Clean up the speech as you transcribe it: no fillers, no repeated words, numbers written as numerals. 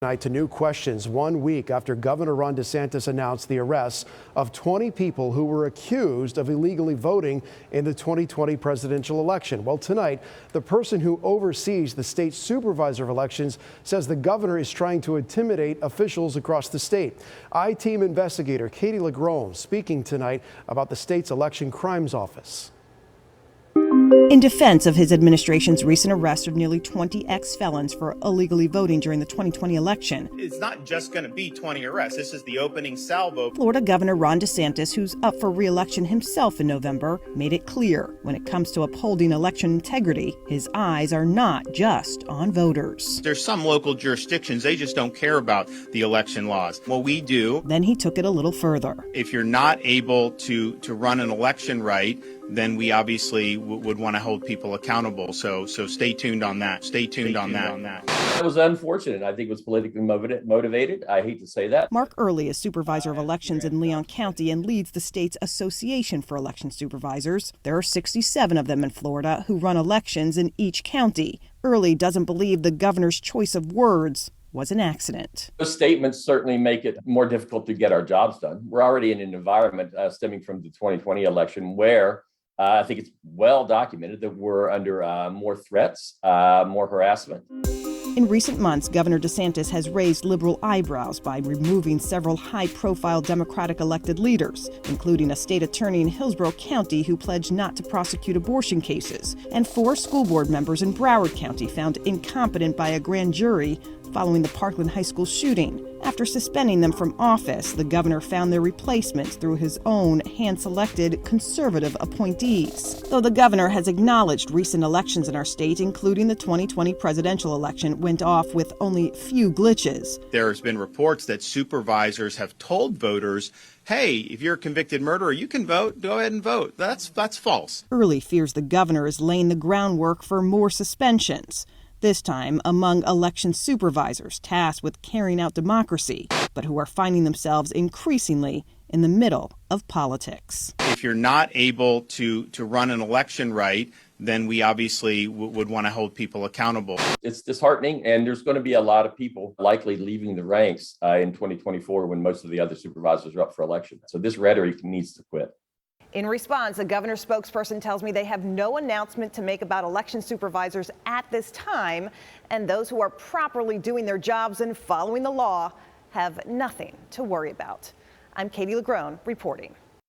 Tonight to new questions 1 week after Governor Ron DeSantis announced the arrests of 20 people who were accused of illegally voting in the 2020 presidential election. Well, tonight, the person who oversees the state supervisor of elections says the governor is trying to intimidate officials across the state. I-Team investigator Katie LaGrone speaking tonight about the state's election crimes office. In defense of his administration's recent arrest of nearly 20 ex-felons for illegally voting during the 2020 election. It's not just going to be 20 arrests. This is the opening salvo. Florida Governor Ron DeSantis, who's up for re-election himself in November, made it clear when it comes to upholding election integrity, his eyes are not just on voters. There's some local jurisdictions, they just don't care about the election laws. Well, we do. Then he took it a little further. If you're not able to run an election right, then we obviously would want to hold people accountable. So stay tuned on that. Stay tuned on that. It was unfortunate. I think it was politically motivated. I hate to say that. Mark Early is supervisor of elections in Leon County and leads the state's Association for Election Supervisors. There are 67 of them in Florida who run elections in each county. Early doesn't believe the governor's choice of words was an accident. Those statements certainly make it more difficult to get our jobs done. We're already in an environment stemming from the 2020 election where I think it's well documented that we're under more threats, more harassment. In recent months, Governor DeSantis has raised liberal eyebrows by removing several high-profile Democratic elected leaders, including a state attorney in Hillsborough County who pledged not to prosecute abortion cases, and 4 school board members in Broward County found incompetent by a grand jury following the Parkland High School shooting. After suspending them from office, the governor found their replacements through his own hand-selected conservative appointees. Though the governor has acknowledged recent elections in our state, including the 2020 presidential election, went off with only few glitches. There's been reports that supervisors have told voters, hey, if you're a convicted murderer, you can vote. Go ahead and vote. That's false. Early fears the governor is laying the groundwork for more suspensions. This time among election supervisors tasked with carrying out democracy, but who are finding themselves increasingly in the middle of politics. If you're not able to run an election right, then we obviously would want to hold people accountable. It's disheartening, and there's going to be a lot of people likely leaving the ranks in 2024 when most of the other supervisors are up for election. So this rhetoric needs to quit. In response, the governor's spokesperson tells me they have no announcement to make about election supervisors at this time, and those who are properly doing their jobs and following the law have nothing to worry about. I'm Katie LaGrone reporting.